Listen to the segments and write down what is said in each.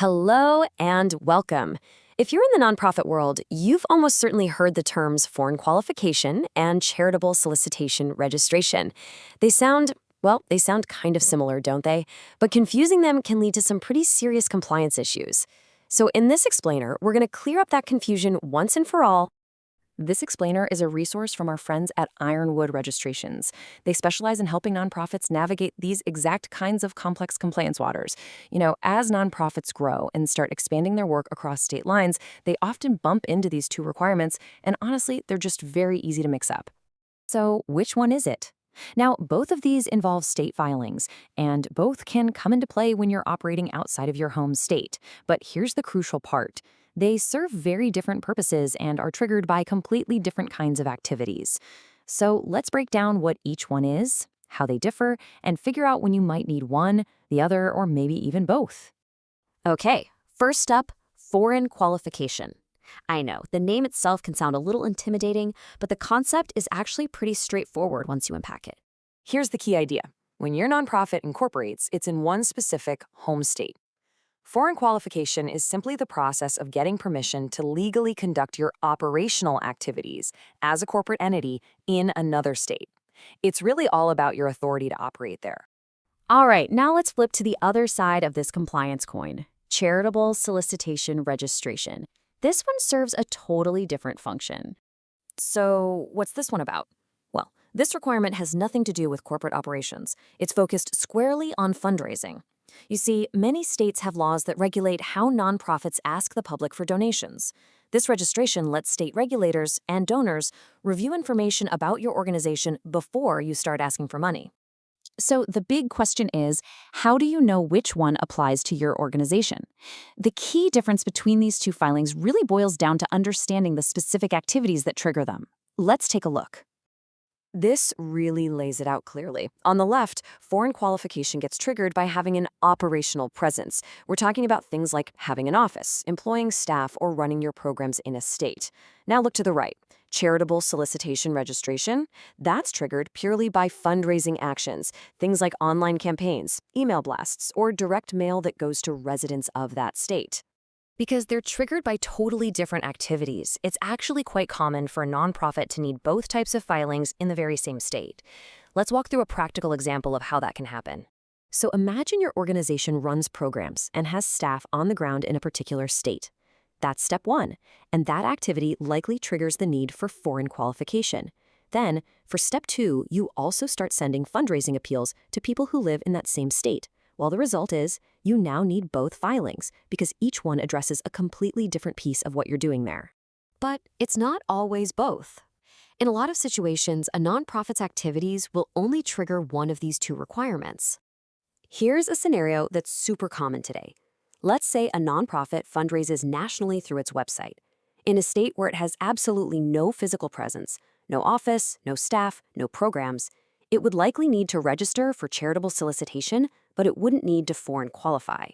Hello and welcome. If you're in the nonprofit world, you've almost certainly heard the terms foreign qualification and charitable solicitation registration. They sound kind of similar, don't they? But confusing them can lead to some pretty serious compliance issues. So in this explainer, we're going to clear up that confusion once and for all. This explainer is a resource from our friends at Ironwood Registrations. They specialize in helping nonprofits navigate these exact kinds of complex compliance waters. As nonprofits grow and start expanding their work across state lines, they often bump into these two requirements, and honestly, they're just very easy to mix up. So, which one is it? Now, both of these involve state filings, and both can come into play when you're operating outside of your home state. But here's the crucial part. They serve very different purposes and are triggered by completely different kinds of activities. So let's break down what each one is, how they differ, and figure out when you might need one, the other, or maybe even both. Okay, first up, foreign qualification. I know, the name itself can sound a little intimidating, but the concept is actually pretty straightforward once you unpack it. Here's the key idea. When your nonprofit incorporates, it's in one specific home state. Foreign qualification is simply the process of getting permission to legally conduct your operational activities as a corporate entity in another state. It's really all about your authority to operate there. All right, now let's flip to the other side of this compliance coin, charitable solicitation registration. This one serves a totally different function. So, what's this one about? Well, this requirement has nothing to do with corporate operations. It's focused squarely on fundraising. You see, many states have laws that regulate how nonprofits ask the public for donations. This registration lets state regulators and donors review information about your organization before you start asking for money. So the big question is, how do you know which one applies to your organization? The key difference between these two filings really boils down to understanding the specific activities that trigger them. Let's take a look. This really lays it out clearly. On the left, foreign qualification gets triggered by having an operational presence. We're talking about things like having an office, employing staff, or running your programs in a state. Now look to the right. Charitable solicitation registration, that's triggered purely by fundraising actions, things like online campaigns, email blasts, or direct mail that goes to residents of that state. Because they're triggered by totally different activities, it's actually quite common for a nonprofit to need both types of filings in the very same state. Let's walk through a practical example of how that can happen. So imagine your organization runs programs and has staff on the ground in a particular state. That's step one, and that activity likely triggers the need for foreign qualification. Then, for step two, you also start sending fundraising appeals to people who live in that same state. Well, the result is, you now need both filings because each one addresses a completely different piece of what you're doing there. But it's not always both. In a lot of situations, a nonprofit's activities will only trigger one of these two requirements. Here's a scenario that's super common today. Let's say a nonprofit fundraises nationally through its website. In a state where it has absolutely no physical presence, no office, no staff, no programs, it would likely need to register for charitable solicitation, but it wouldn't need to foreign qualify.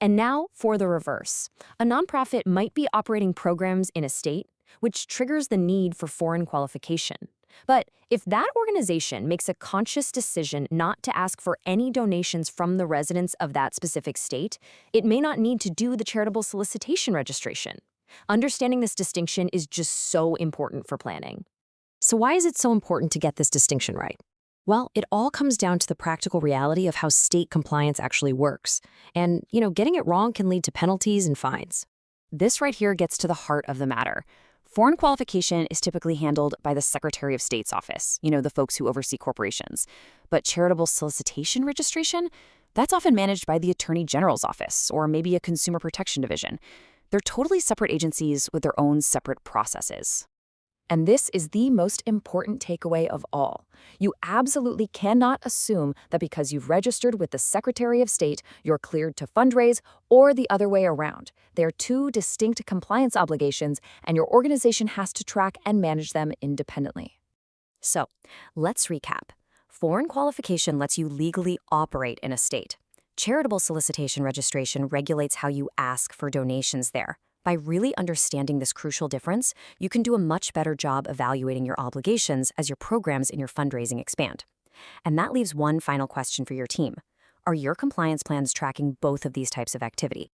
And now for the reverse. A nonprofit might be operating programs in a state, which triggers the need for foreign qualification. But if that organization makes a conscious decision not to ask for any donations from the residents of that specific state, it may not need to do the charitable solicitation registration. Understanding this distinction is just so important for planning. So why is it so important to get this distinction right? Well, it all comes down to the practical reality of how state compliance actually works. And, getting it wrong can lead to penalties and fines. This right here gets to the heart of the matter. Foreign qualification is typically handled by the Secretary of State's office, the folks who oversee corporations. But charitable solicitation registration, that's often managed by the Attorney General's office or maybe a Consumer Protection Division. They're totally separate agencies with their own separate processes. And this is the most important takeaway of all. You absolutely cannot assume that because you've registered with the Secretary of State, you're cleared to fundraise, or the other way around. They are two distinct compliance obligations, and your organization has to track and manage them independently. So, let's recap. Foreign qualification lets you legally operate in a state. Charitable solicitation registration regulates how you ask for donations there. By really understanding this crucial difference, you can do a much better job evaluating your obligations as your programs in your fundraising expand. And that leaves one final question for your team. Are your compliance plans tracking both of these types of activity?